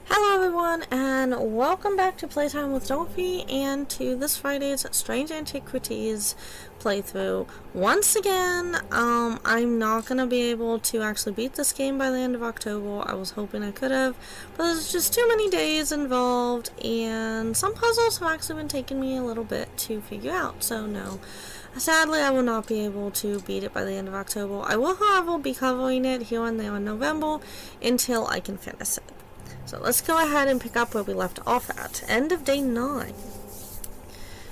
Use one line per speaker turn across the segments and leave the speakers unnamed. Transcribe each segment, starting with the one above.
Hello everyone, and welcome back to Playtime with Dolphy, and to this Friday's Strange Antiquities playthrough. Once again, I'm not going to be able to actually beat this game by the end of October. I was hoping I could have, but there's just too many days involved, and some puzzles have actually been taking me a little bit to figure out, so no. Sadly, I will not be able to beat it by the end of October. I will, however, be covering it here and there in November until I can finish it. So let's go ahead and pick up where we left off at. End of day 9.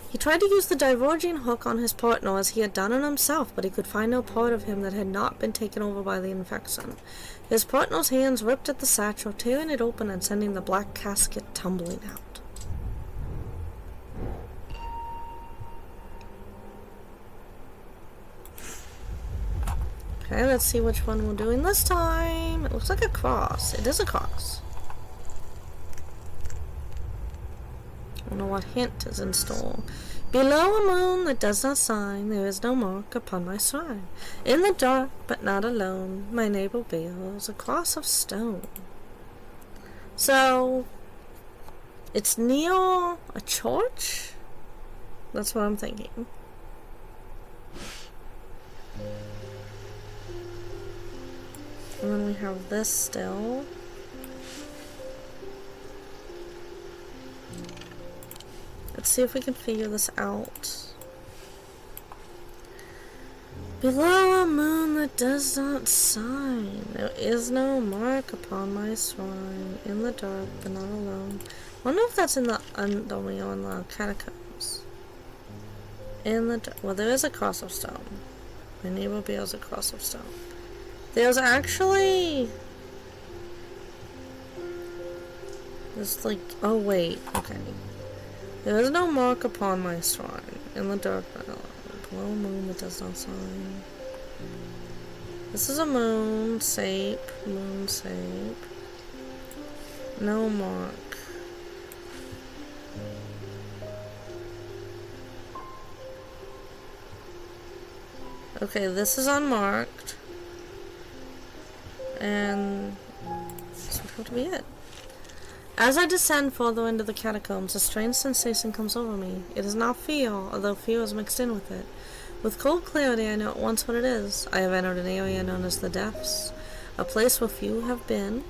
He tried to use the diverging hook on his partner as he had done it himself, but he could find no part of him that had not been taken over by the infection. His partner's hands ripped at the satchel, tearing it open and sending the black casket tumbling out. Okay, let's see which one we're doing this time. It looks like a cross. It is a cross. I don't know what hint is in store. Below a moon that does not shine, there is no mark upon my shrine. In the dark, but not alone, my neighbor bears a cross of stone. So, it's near a church? That's what I'm thinking. And then we have this still. Let's see if we can figure this out. Below a moon that does not shine, there is no mark upon my shrine. In the dark, but not alone. I wonder if that's in the only on the catacombs. In the well, there is a cross of stone. My neighbor bears a cross of stone. There's actually. There's like. Oh wait. Okay. There is no mark upon my shrine. In the dark, below a moon that does not shine. This is a moon shape. Moon shape. No mark. Okay, this is unmarked. And this would have to be it. As I descend further into the catacombs, a strange sensation comes over me. It is not fear, although fear is mixed in with it. With cold clarity, I know at once what it is. I have entered an area known as the Depths, a place where few have been,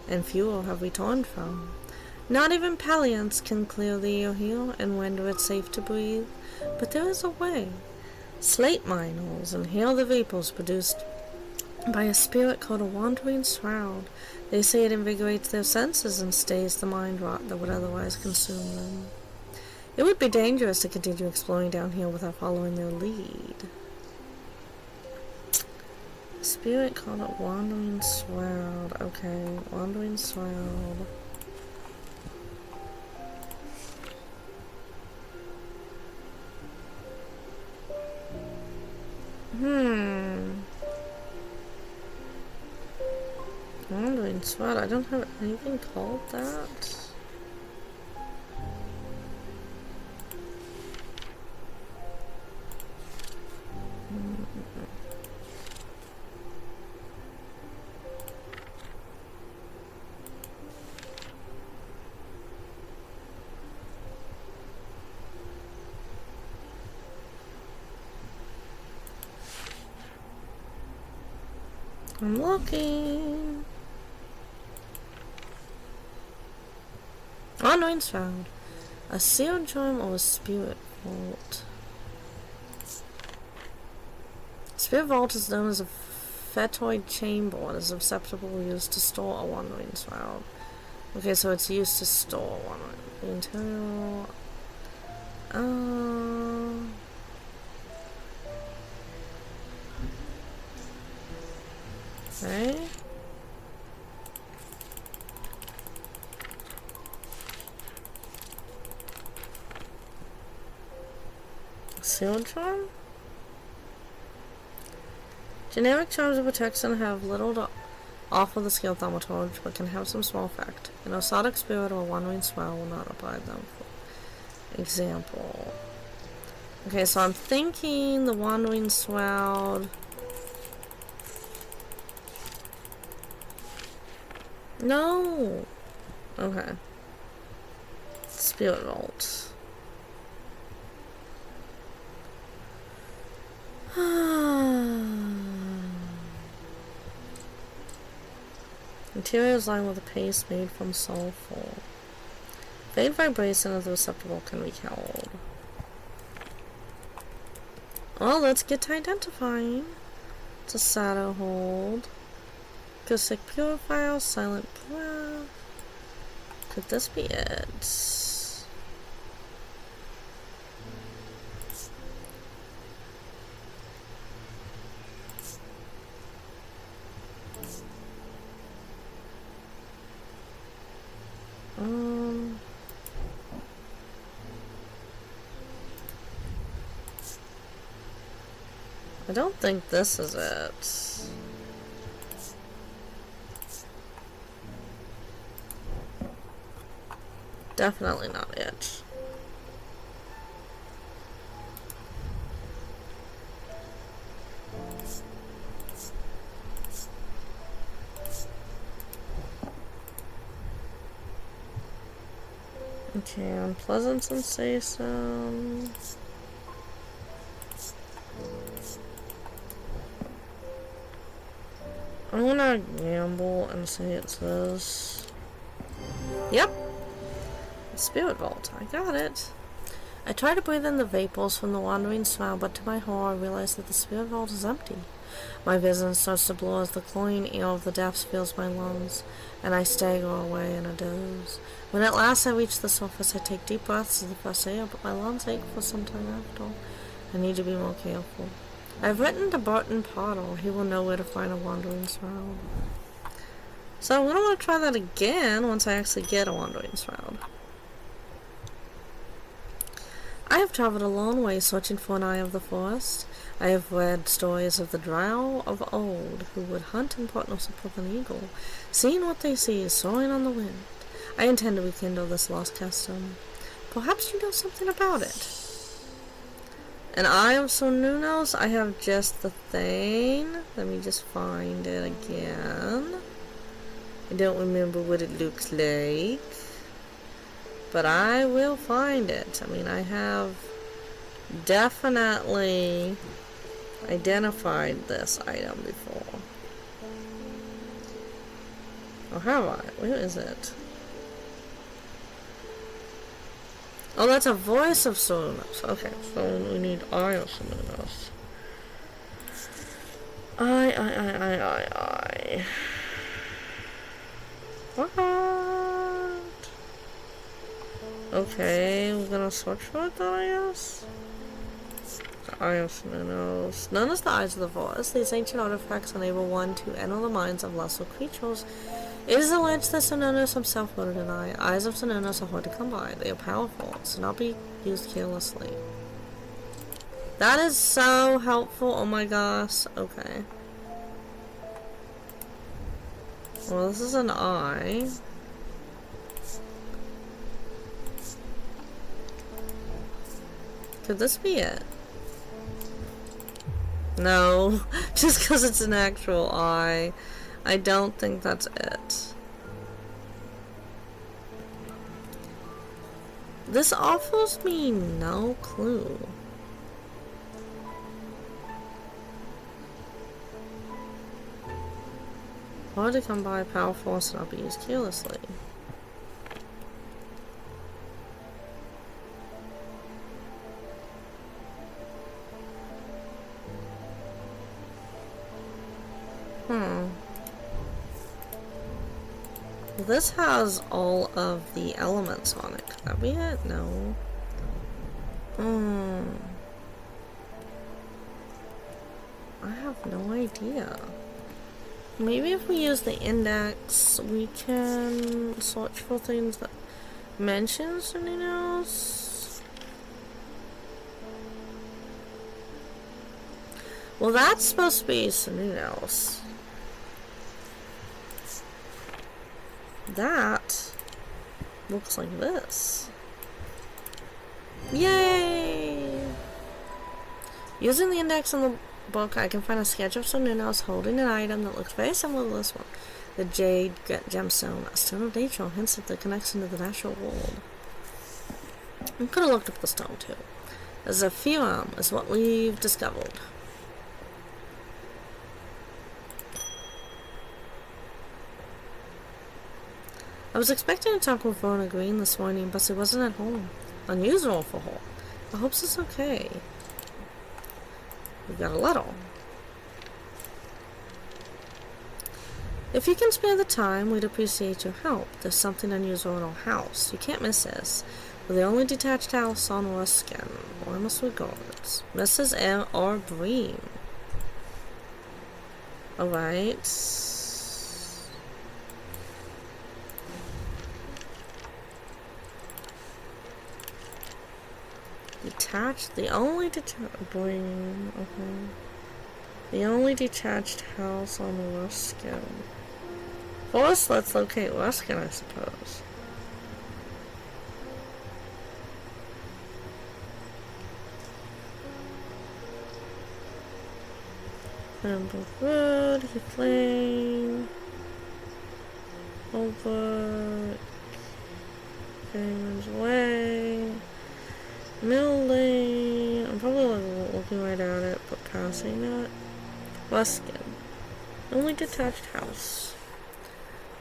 and fewer have returned from. Not even Palians can clear the air here and render it safe to breathe, but there is a way. Slate miners inhale the vapors produced by a spirit called a wandering shroud. They say it invigorates their senses and stays the mind rot that would otherwise consume them. It would be dangerous to continue exploring down here without following their lead. A spirit called a wandering shroud. Okay, wandering shroud. Wandering shroud. I don't have anything called that. I'm looking. Wandering shroud. A sealed charm or a spirit vault. Spirit vault is known as a fetoid chamber and is susceptible used to store a wandering shroud. Okay, so it's used to store one. The interior. Okay. Sealed charm? Generic charms of protection have little to offer the skilled thaumaturge, but can have some small effect. An osodic spirit or a wandering spell will not apply them. For example. Okay, so I'm thinking the wandering shroud. No! Okay. Spirit Vault. Interior is lined with a paste made from sulfur. Faint vibration of the receptacle can be held. Well, let's get to identifying. It's a shadow hold. Acoustic purifier, silent breath. Could this be it? I don't think this is it. Definitely not it. Okay, unpleasant sensation. I'm gonna gamble and say it's this. Yep! Spirit Vault. I got it. I try to breathe in the vapors from the wandering smell, but to my horror I realize that the Spirit Vault is empty. My vision starts to blur as the cloying air of the depths fills my lungs, and I stagger away in a doze. When at last I reach the surface, I take deep breaths of the fresh air, but my lungs ache for some time after. I need to be more careful. I've written to Burton Potter. He will know where to find a wandering shroud. So I'm gonna want to try that again once I actually get a wandering shroud. I have traveled a long way searching for an eye of the forest. I have read stories of the drow of old who would hunt in partnership with an eagle, seeing what they see soaring on the wind. I intend to rekindle this lost custom. Perhaps you know something about it. An Eye of Sonunos, I have just the thing. Let me just find it again. I don't remember what it looks like, but I will find it. I mean, I have definitely identified this item before. Or have I? Where is it? Oh, that's a voice of Sonos. Okay, so we need Eye of Sonos. I. What? Okay, we're gonna search for it then, I guess? The Eye of Sonos. Known as the Eyes of the Forest, these ancient artifacts enable one to enter the minds of lesser creatures. It is alleged that Sononos himself murdered an eye. Eyes of Sononos are hard to come by. They are powerful, so not be used carelessly. That is so helpful. Oh my gosh. Okay. Well, this is an eye. Could this be it? No. Just because it's an actual eye. I don't think that's it. This offers me no clue. Hard to come by, powerful, and not be used carelessly. This has all of the elements on it. Could that be it? No. I have no idea. Maybe if we use the index, we can search for things that mention something else. Well, that's supposed to be something else. That looks like this. Yay! Using the index in the book, I can find a sketch of Sonunos holding an item that looks very similar to this one. The jade gemstone, a stone of nature, hints at the connection to the natural world. I could have looked up the stone too. The Zephyrum is what we've discovered. I was expecting to talk with Verna Green this morning, but she wasn't at home. Unusual for her. I hope she's okay. We've got a letter. If you can spare the time, we'd appreciate your help. There's something unusual in our house. You can't miss this. We're the only detached house on Ruskin. Warmest regards. Mrs. R. Bream. Alright. Detached? The only detached... Bream. Okay. The only detached house on Ruskin. First, let's locate Ruskin, I suppose. Pembroke Road, Heath Lane, over Cambridge Way, Mill Lane. I'm probably looking right at it, but passing it. Ruskin. Only detached house.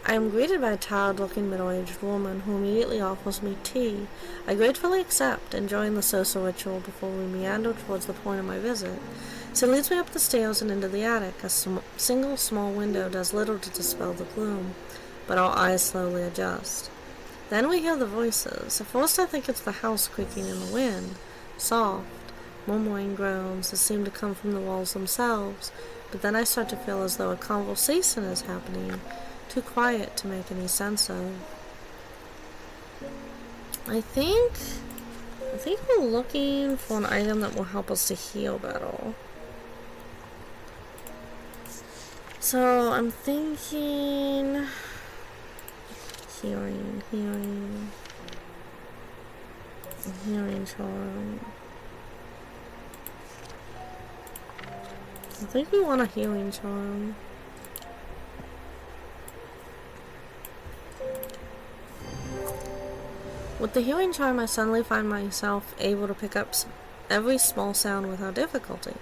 I am greeted by a tired-looking middle-aged woman who immediately offers me tea. I gratefully accept, enjoying the social ritual before we meander towards the point of my visit. She leads me up the stairs and into the attic. A single small window does little to dispel the gloom, but our eyes slowly adjust. Then we hear the voices. At first I think it's the house creaking in the wind. Soft, murmuring groans that seem to come from the walls themselves, but then I start to feel as though a conversation is happening, too quiet to make any sense of. I think we're looking for an item that will help us to heal better. So I'm thinking healing charm. I think we want a healing charm. With the healing charm, I suddenly find myself able to pick up every small sound without difficulty.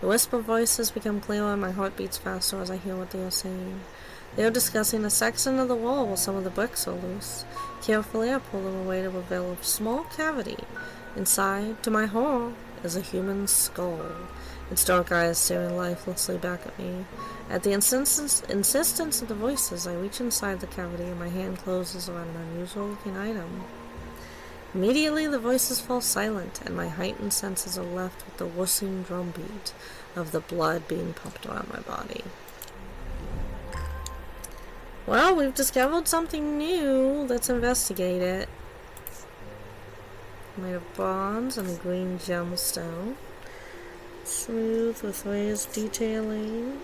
The whisper voices become clearer and my heart beats faster as I hear what they are saying. They are discussing a section of the wall where some of the bricks are loose. Carefully, I pull them away to reveal a small cavity. Inside, to my horror, is a human skull. Its dark eyes staring lifelessly back at me. At the insistence of the voices, I reach inside the cavity and my hand closes around an unusual-looking item. Immediately, the voices fall silent, and my heightened senses are left with the whooshing drumbeat of the blood being pumped around my body. Well, we've discovered something new. Let's investigate it. Made of bronze and a green gemstone. Smooth with raised detailing.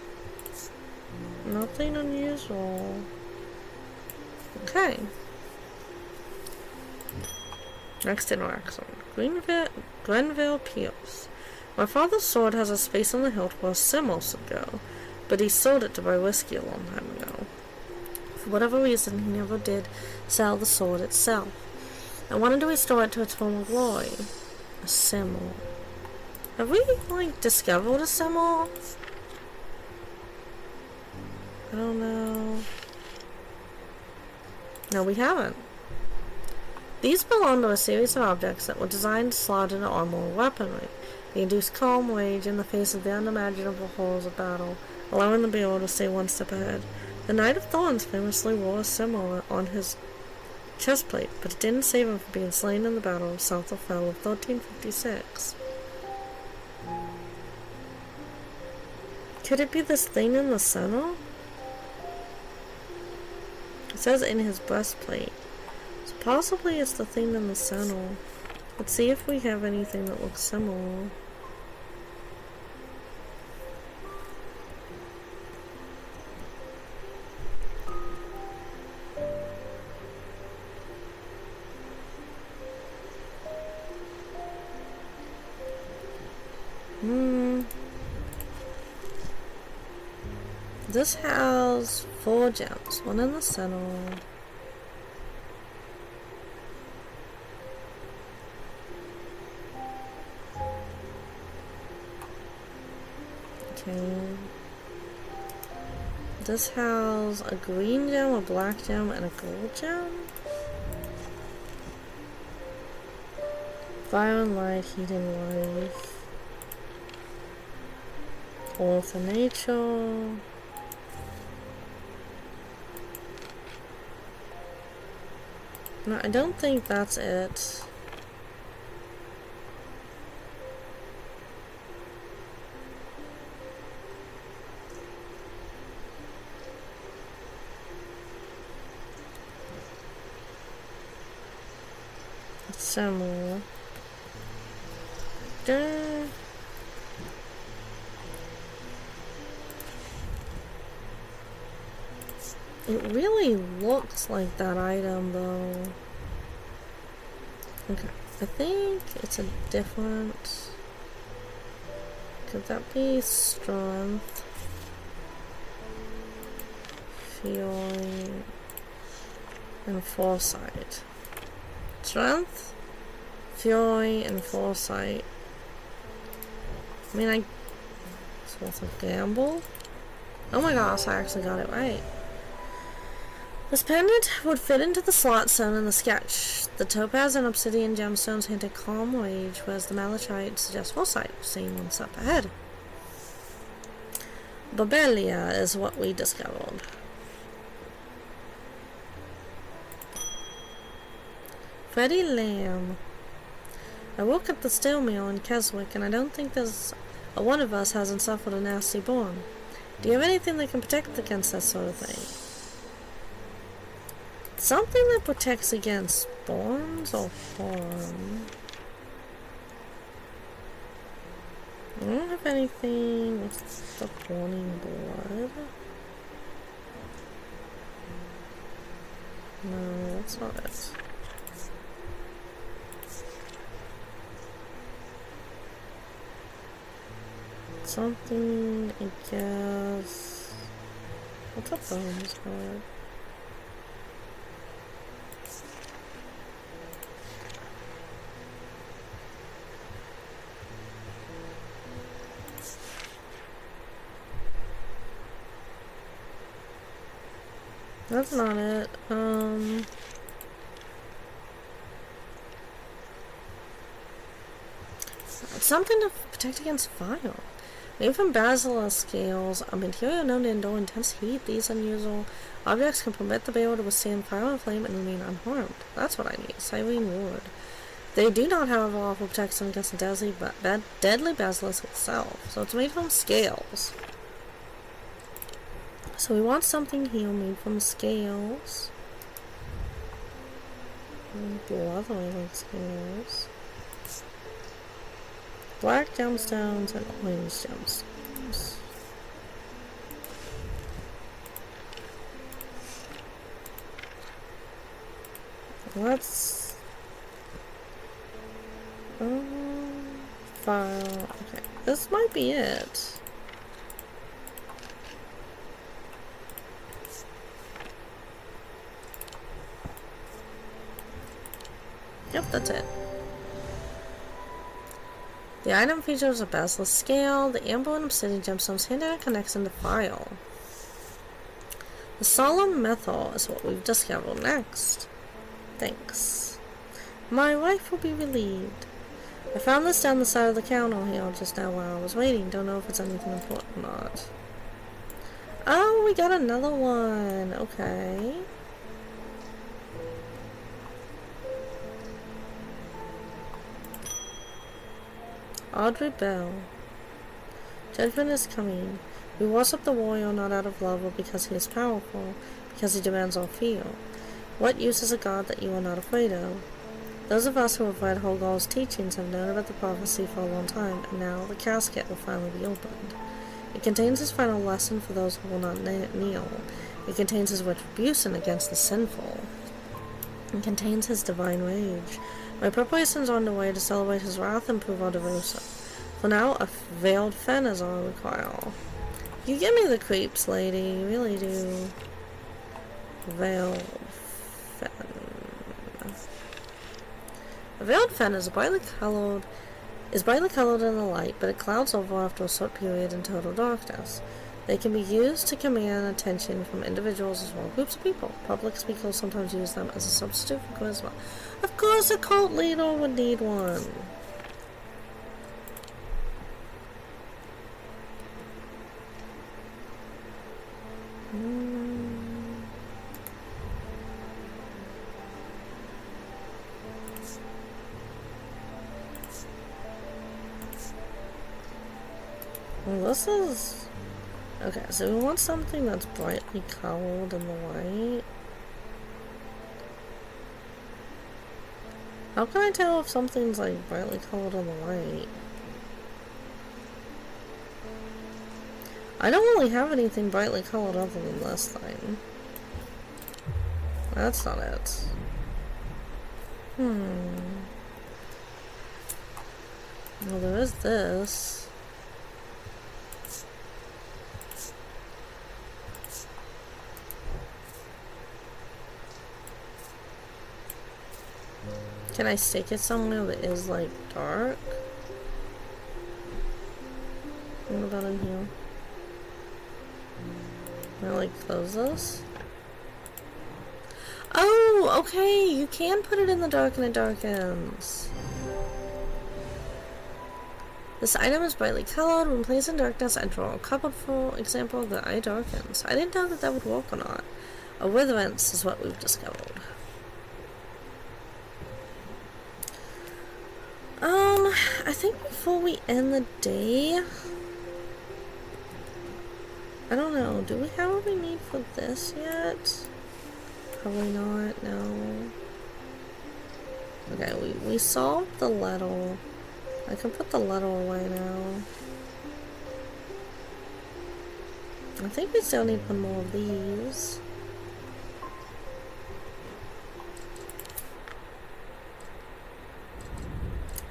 Nothing unusual. Okay. Next interaction. Grenville Pierce. My father's sword has a space on the hilt where a symbol should go, but he sold it to buy whiskey a long time ago. For whatever reason, he never did sell the sword itself. I wanted to restore it to its former glory. A symbol. Have we, discovered a symbol? I don't know. No, we haven't. These belong to a series of objects that were designed to slot into armor or weaponry. They induce calm rage in the face of the unimaginable horrors of battle, allowing the bearer to stay one step ahead. The Knight of Thorns famously wore a symbol on his chestplate, but it didn't save him from being slain in the Battle of South of Fell of 1356. Could it be this thing in the center? It says in his breastplate. So possibly it's the thing in the center. Let's see if we have anything that looks similar. This has 4 gems, one in the center. Okay. This has a green gem, a black gem, and a gold gem. Fire and light, heating life. Earth and nature. No, I don't think that's it. It's similar. It really looks like that item though. Okay, I think it's a different... Could that be strength? Fury and foresight. Strength, fury, and foresight. I mean, it's worth a gamble. Oh my gosh, I actually got it right. This pendant would fit into the slot shown in the sketch. The topaz and obsidian gemstones hint at calm rage, whereas the malachite suggests foresight, seeing one step ahead. Babelia is what we discovered. Freddie Lamb. I woke up the steel mill in Keswick, and I don't think there's one of us hasn't suffered a nasty burn. Do you have anything that can protect against that sort of thing? Something that protects against burns or harm. I don't have anything with the burning blood. No, that's not it. Something, I guess. What's a bones card? That's not it. Something to protect against fire. Made from basilisk scales, a material known to endure intense heat, these unusual objects can permit the bearer to withstand fire and flame and remain unharmed. That's what I need. Cyrene wood. They do not, however, offer protection against the deadly basilisk itself, so it's made from scales. So we want something here made from scales. Leather like scales. Black gemstones and orange gemstones. Let's file. Okay, this might be it. Yep, that's it. The item features a basilisk scale. The amber and obsidian gemstones hint at a connection to file. The solemn metal is what we've discovered next. Thanks. My wife will be relieved. I found this down the side of the counter here just now while I was waiting. Don't know if it's anything important or not. Oh, we got another one. Okay. Audrey Bell. Judgment is coming. We worship the warrior not out of love or because he is powerful, because he demands our fear. What use is a god that you are not afraid of? Those of us who have read Holgar's teachings have known about the prophecy for a long time, and now the casket will finally be opened. It contains his final lesson for those who will not kneel. It contains his retribution against the sinful. It contains his divine rage. My preparations are underway to celebrate his wrath and prove our devotion. For now, a veiled fen is all I require. You give me the creeps, lady. You really do. Veiled Fen. A veiled fen is brightly colored in the light, but it clouds over after a short period in total darkness. They can be used to command attention from individuals as well as groups of people. Public speakers sometimes use them as a substitute for charisma. Of course, a cult leader would need one. Well, this is... Okay, so we want something that's brightly colored in the light. How can I tell if something's like brightly colored in the light? I don't really have anything brightly colored other than this thing. That's not it. Well, there is this. Can I stick it somewhere that is like dark? What about in here? Can I like close this? Oh, okay, you can put it in the dark and it darkens. This item is brightly colored. When placed in darkness, I draw a cupboard, for example, the eye darkens. I didn't know that that would work or not. A witherance is what we've discovered. I think before we end the day, I don't know, do we have what we need for this yet? Probably not, no. Okay, we solved the letter. I can put the letter away now. I think we still need one more of these.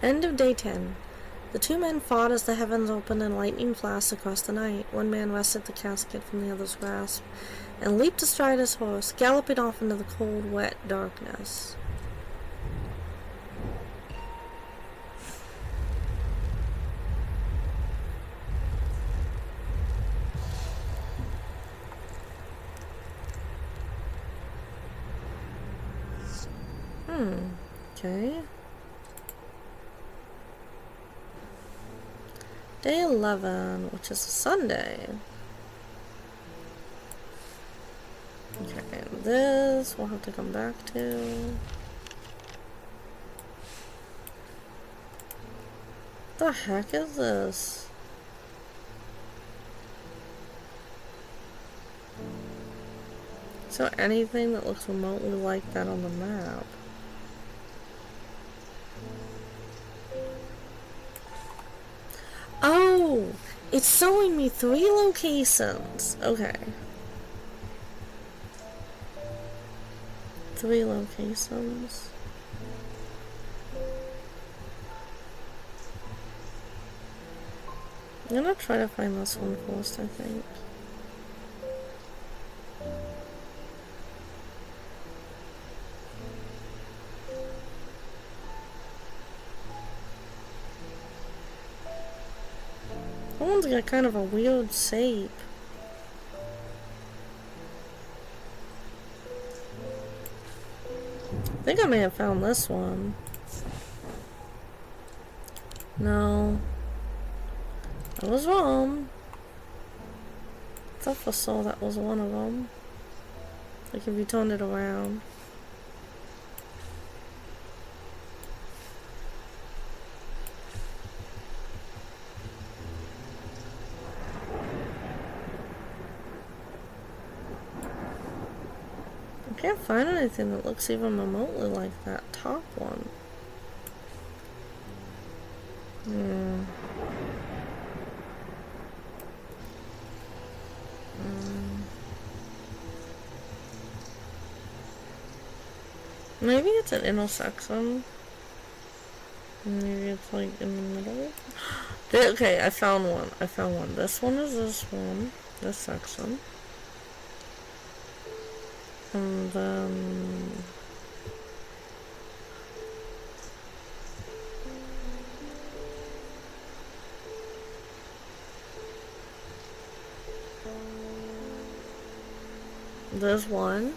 End of day 10. The two men fought as the heavens opened and lightning flashed across the night. One man wrested the casket from the other's grasp and leaped astride his horse, galloping off into the cold, wet darkness. Okay. Day 11, which is a Sunday. Okay, this we'll have to come back to. The heck is this? Is there anything that looks remotely like that on the map? Oh, it's showing me 3 locations. Okay. 3 locations. I'm gonna try to find this one first, I think. That one's got kind of a weird shape. I think I may have found this one. No. I was wrong. I thought for sure that was one of them. Like if you turned it around. I can't find anything that looks even remotely like that top one. Maybe it's an intersection. Maybe it's like in the middle. Okay, I found one. This one is this one. this section. And then there's one.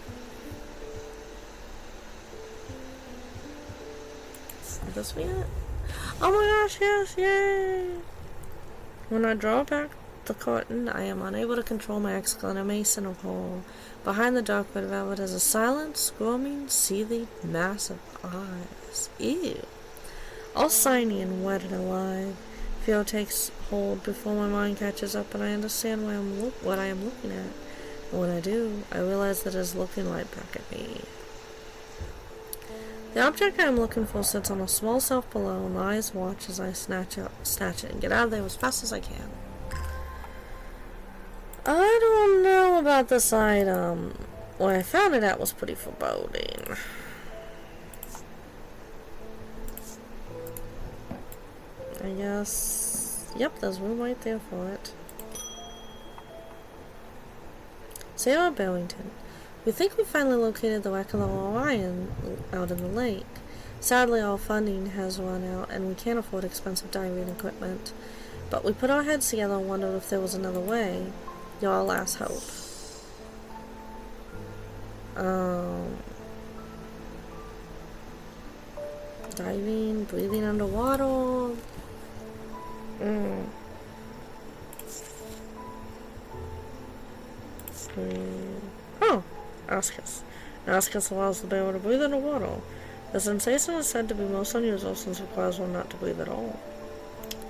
Is this me it? Oh my gosh, yes, yay! When I draw back the curtain, I am unable to control my exclamation of horror. Behind the dark red velvet is a silent, squirming, seething mass of eyes. Ew. All shiny and wet and alive. Fear takes hold before my mind catches up and I understand what I am looking at. And when I do, I realize that it is looking right back at me. The object I am looking for sits on a small shelf below, and the eyes watch as I snatch it and get out of there as fast as I can. I don't know about this item. Where I found it at was pretty foreboding. I guess... Yep, there's room right there for it. Sarah Barrington. We think we finally located the wreck of the Orion out in the lake. Sadly, all funding has run out, and we can't afford expensive diving equipment. But we put our heads together and wondered if there was another way. You're our last hope. Diving, breathing underwater. Oh, Ascus. Ascus allows the bearer to breathe underwater. The sensation is said to be most unusual since it requires one not to breathe at all.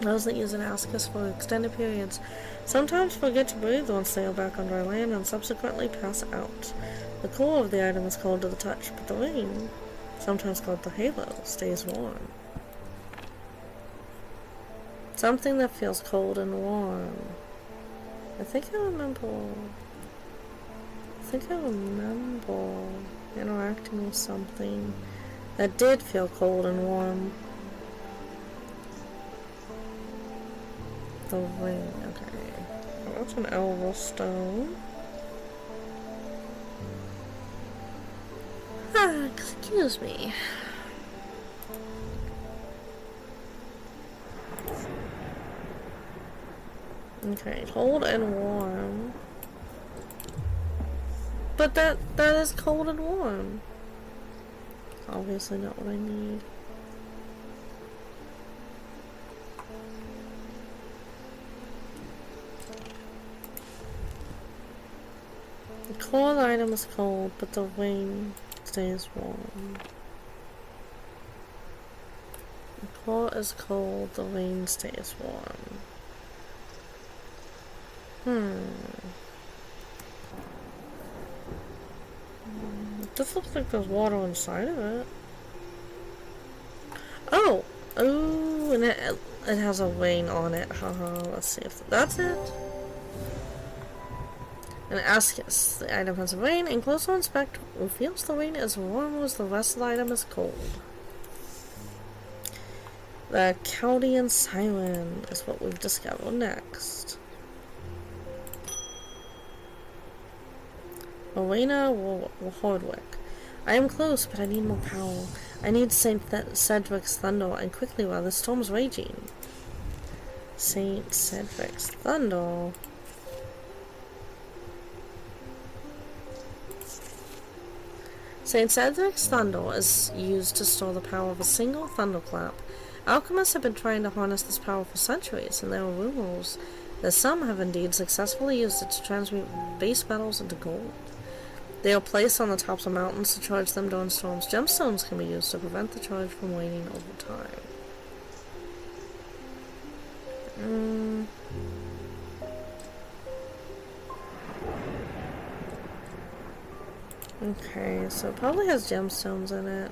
Those that use an Ascus for extended periods sometimes forget to breathe once they are back on dry land and subsequently pass out. The core of the item is cold to the touch, but the ring, sometimes called the halo, stays warm. Something that feels cold and warm. I think I remember interacting with something that did feel cold and warm. The ring, okay. Oh, that's an elbow stone. Ah, excuse me. Okay, cold and warm. But that is cold and warm. Obviously not what I need. The core item is cold, but the ring stays warm. The core is cold, the ring stays warm. This looks like there's water inside of it. Oh! Oh, and it has a ring on it. Haha, let's see if that's it. And Ascus, the item has a ring, and closer inspect reveals the ring is warm as the rest of the item is cold. The Chaldean Siren is what we've discovered next. Marina Hordwick. I am close, but I need more power. I need St. Cedric's thunder, and quickly while the storm's raging. St. Cedric's thunder. St. Cedric's thunder is used to store the power of a single thunderclap. Alchemists have been trying to harness this power for centuries, and there are rumors that some have indeed successfully used it to transmute base metals into gold. They are placed on the tops of mountains to charge them during storms. Gemstones can be used to prevent the charge from waning over time. Okay, so it probably has gemstones in it.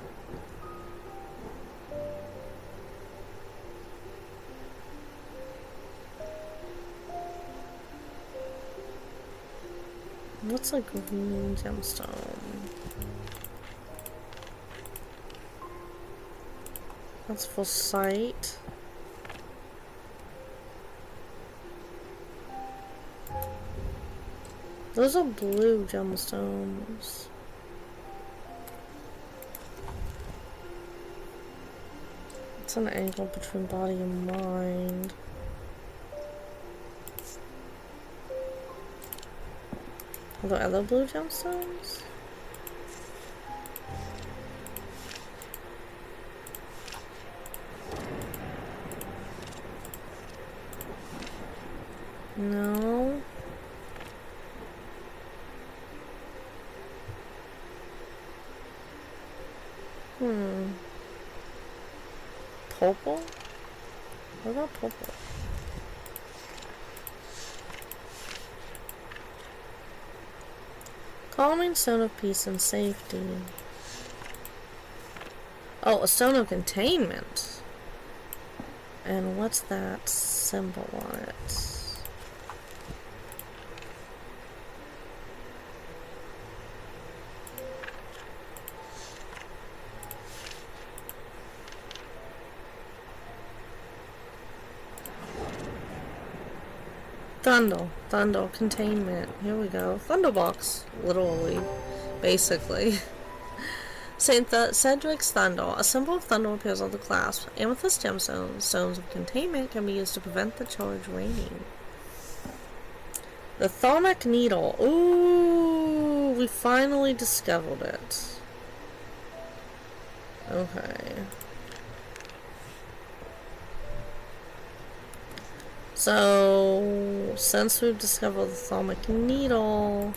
What's a green gemstone? That's for sight. Those are blue gemstones. It's an angle between body and mind. Are there other blue gemstones? No. Purple? What about purple? Calming stone of peace and safety. Oh, a stone of containment. And what's that symbol on it? Thunder, containment. Here we go. Thunderbox, literally, basically. Cedric's Thunder. A symbol of thunder appears on the clasp. Amethyst gemstones, stones of containment, can be used to prevent the charge raining. The Thaumic Needle. Ooh, we finally discovered it. Okay. So, since we've discovered the Thaumic Needle,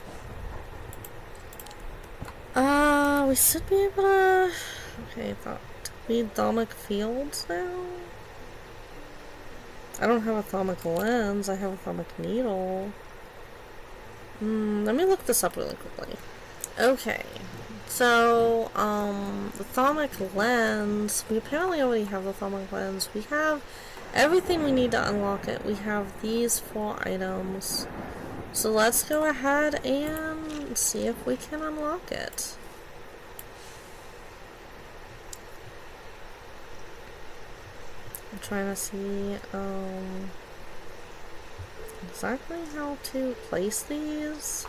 we should be able to... Okay, do we need Thaumic Fields now? I don't have a Thaumic Lens, I have a Thaumic Needle. Let me look this up really quickly. Okay, so, the Thaumic Lens, we apparently already have the Thaumic Lens. We have everything we need to unlock it. We have these 4 items. So let's go ahead and see if we can unlock it. I'm trying to see exactly how to place these.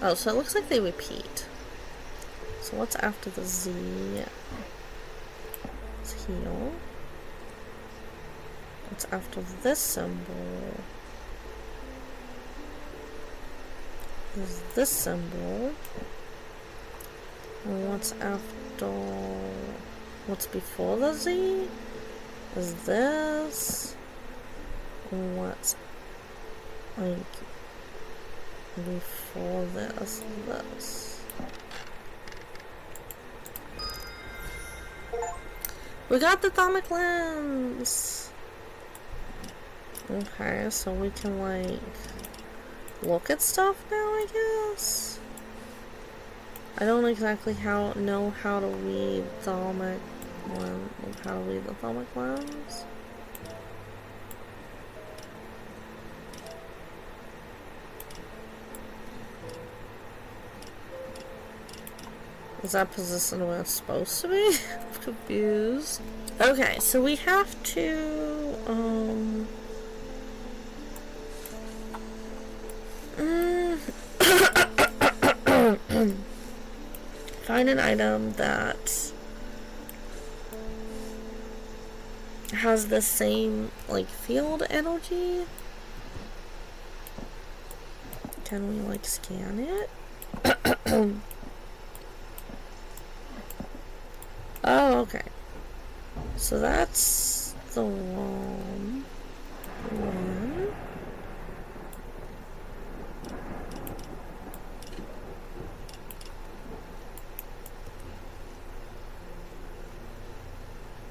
Oh, so it looks like they repeat. So what's after the Z? It's heal. What's after this symbol? Is this symbol. And what's after... What's before the Z? Is this. And what's like before this? This. We got the Thaumic Lens! Okay, so we can like look at stuff now, I guess? I don't exactly know how to read Thaumic Lens. How to read the Thaumic Lens. Is that position where it's supposed to be? I'm confused. Okay, so we have to, find an item that has the same, like, field energy. Can we, like, scan it? Oh, okay. So that's the wrong one.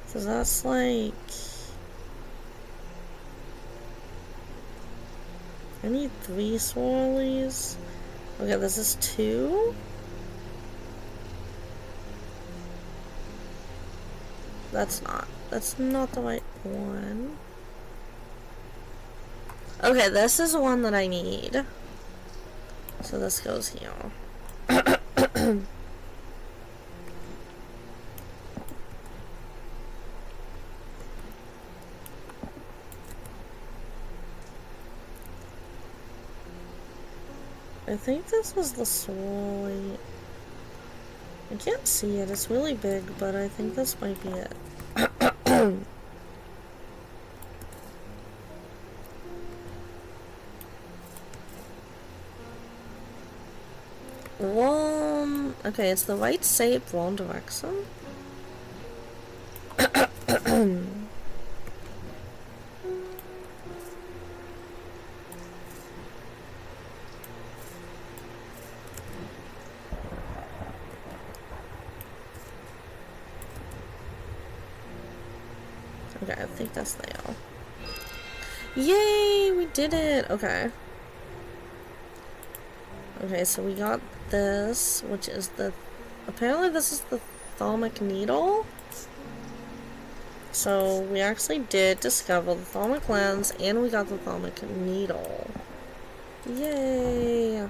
So that's like... I need 3 swirlies. Okay, this is 2. That's not the right one. Okay, this is one that I need. So this goes here. I think this was the soy. I can't see it. It's really big, but I think this might be it. Okay, it's the right shape, wrong direction. Okay, I think that's the L. Yay! We did it! Okay. Okay, so we got this, which is the... Apparently this is the thalamic needle. So we actually did discover the thalamic lens, and we got the thalamic needle. Yay!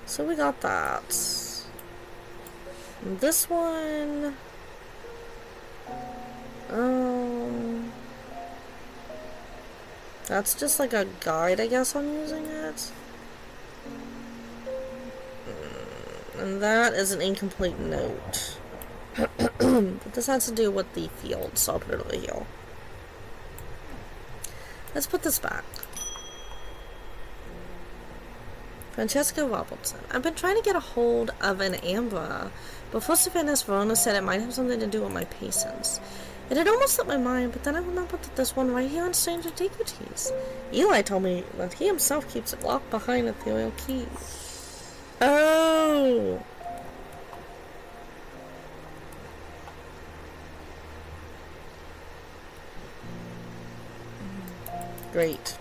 So we got that. And this one... That's just like a guide, I guess, on using it. And that is an incomplete note. But this has to do with the field, so I'll put it over here. Let's put this back. Francesca Robertson. I've been trying to get a hold of an amber, but Josephus Verona said it might have something to do with my patience. It had almost slipped my mind, but then I remembered that there's one right here on Strange Antiquities. Eli told me that he himself keeps it locked behind a ethereal key. Oh! Great.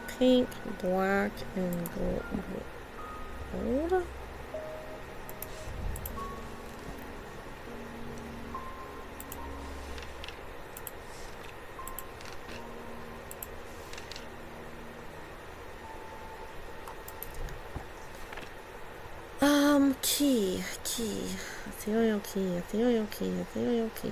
Pink, black, and gold. Key. Ethereal key. Okay.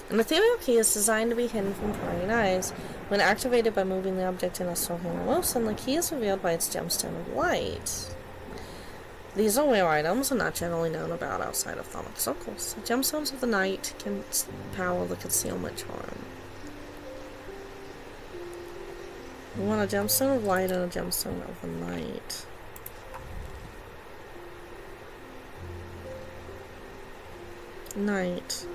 An ethereal key is designed to be hidden from prying eyes. When activated by moving the object in a circular motion, the key is revealed by its gemstone of light. These are rare items and not generally known about outside of thalamic circles. Gemstones of the night can power the concealment charm. We want a gemstone of light and a gemstone of the night. Night.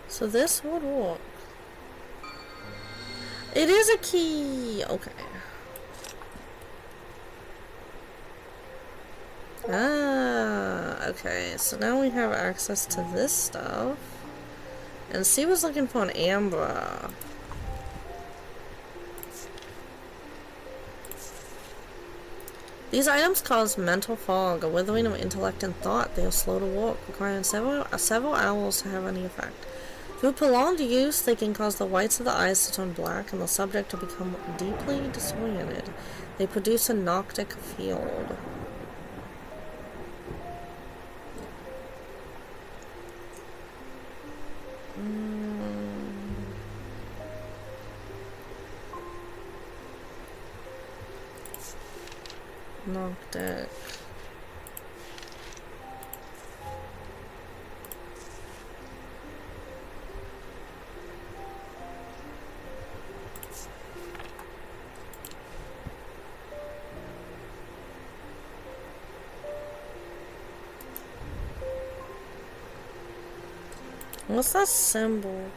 So this would work. It is a key! Okay. Ah, okay. So now we have access to this stuff. And C was looking for an amber. These items cause mental fog, a withering of intellect and thought. They are slow to work, requiring several hours to have any effect. Through prolonged use, they can cause the whites of the eyes to turn black and the subject to become deeply disoriented. They produce a noctic field. Noctic. What's that symbol?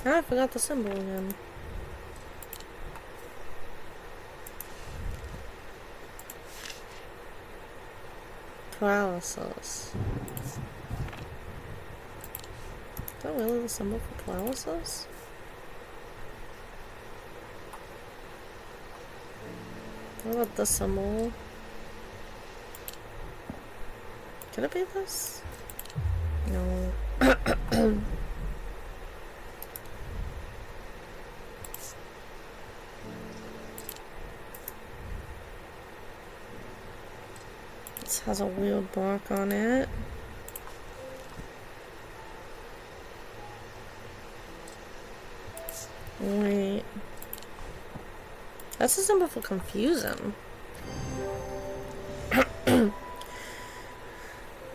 Ah, I forgot the symbol again. paralysis. Is that really the symbol for paralysis? What about this symbol? Could it be this? No. This has a weird mark on it. Wait. That's a symbol for confusion.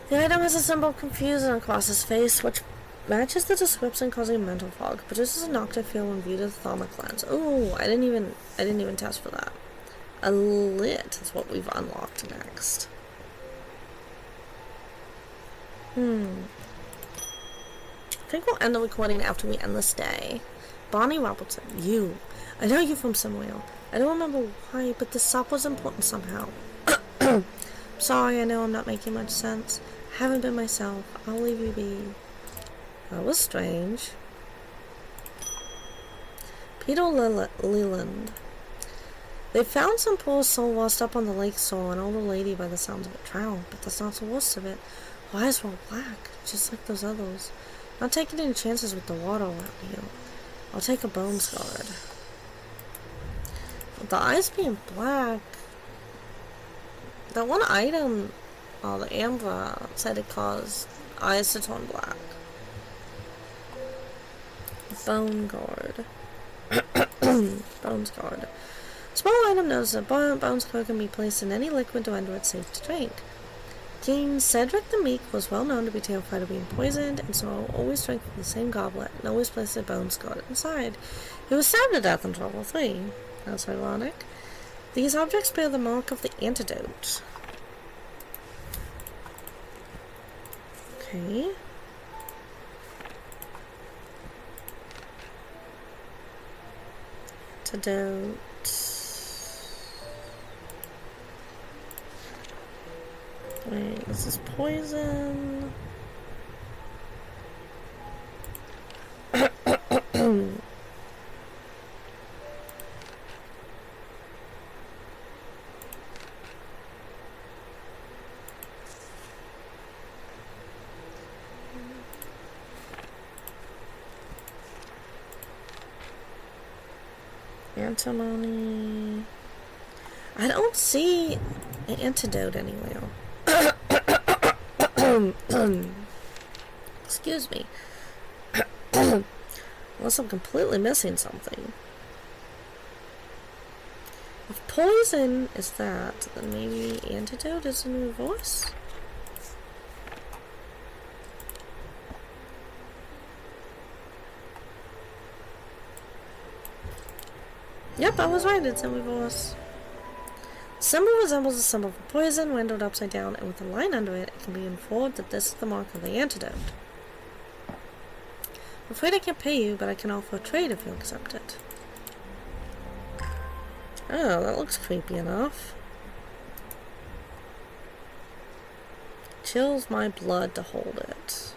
The item has a symbol of confusion across his face, which matches the description, causing mental fog. Produces an octave feel when viewed as thermic lens. Oh, I didn't even test for that. A lit is what we've unlocked next. I think we'll end the recording after we end this day. Bonnie Robertson, you. I know you from somewhere. I don't remember why, but this sub was important somehow. Sorry, I know I'm not making much sense. I haven't been myself. I'll leave you be. That was strange. Peter Leland. They found some poor soul washed up on the lake shore, an older lady by the sounds of it drowned, but that's not the worst of it. Her eyes were all black, just like those others. Not taking any chances with the water around here. I'll take a bones guard. With the eyes being black, that one item, the amber, said it caused eyes to turn black. Bone guard. Bones guard. Small item knows that bones guard can be placed in any liquid to render it safe to drink. King Cedric the Meek was well known to be terrified of being poisoned, and so always drank from the same goblet and always placed a bones guard inside. He was stabbed to death in Trouble 3. That's ironic. These objects bear the mark of the antidote. Okay. Antidote. Wait, this is poison. Antimony. I don't see an antidote anywhere. Excuse me. Unless I'm completely missing something. If poison is that, then maybe antidote is in reverse? Yep, I was right, it's in reverse. The symbol resembles a symbol for poison, rendered upside down, and with a line under it, it can be inferred that this is the mark of the antidote. I'm afraid I can't pay you, but I can offer a trade if you accept it. Oh, that looks creepy enough. Chills my blood to hold it.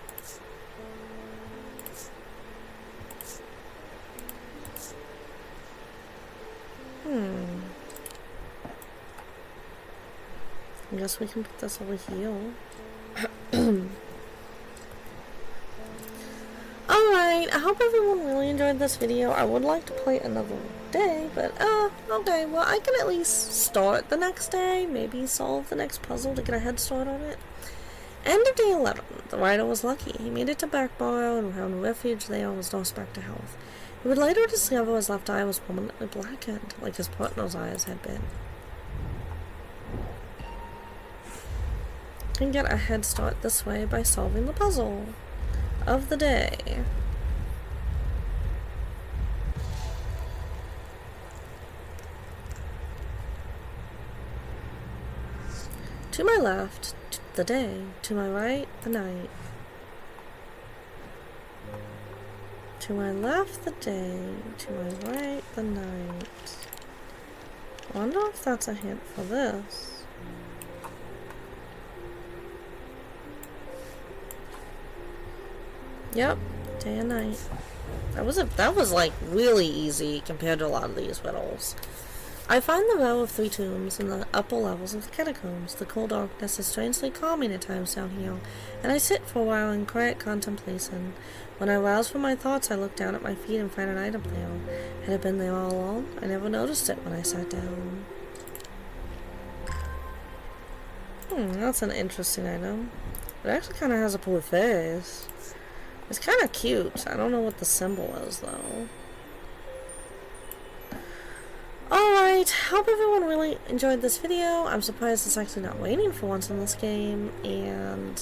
I guess we can put this over here. Alright, I hope everyone really enjoyed this video. I would like to play another day, but okay, well I can at least start the next day, maybe solve the next puzzle to get a head start on it. End of day 11. The rider was lucky. He made it to Backborough and found refuge there and was nursed back to health. He would later discover his left eye was permanently blackened, like his partner's eyes had been. And get a head start this way by solving the puzzle of the day. To my left, the day. To my right, the night. To my left, the day. To my right, the night. I wonder if that's a hint for this. Yep, day and night. That was like really easy compared to a lot of these riddles. I find the row of 3 tombs in the upper levels of the catacombs. The cool darkness is strangely calming at times down here, and I sit for a while in quiet contemplation. When I rouse from my thoughts, I look down at my feet and find an item there. Had it been there all along? I never noticed it when I sat down. That's an interesting item. It actually kind of has a cool face. It's kind of cute. I don't know what the symbol is, though. Alright, hope everyone really enjoyed this video. I'm surprised it's actually not raining for once in this game, and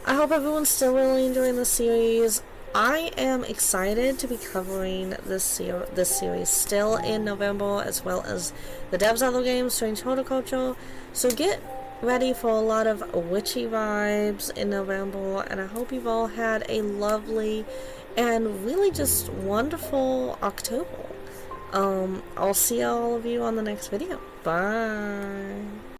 I hope everyone's still really enjoying this series. I am excited to be covering this series still in November, as well as the devs' other game, Strange Horticulture. So get ready for a lot of witchy vibes in November, and I hope you've all had a lovely and really just wonderful October. I'll see all of you on the next video. Bye.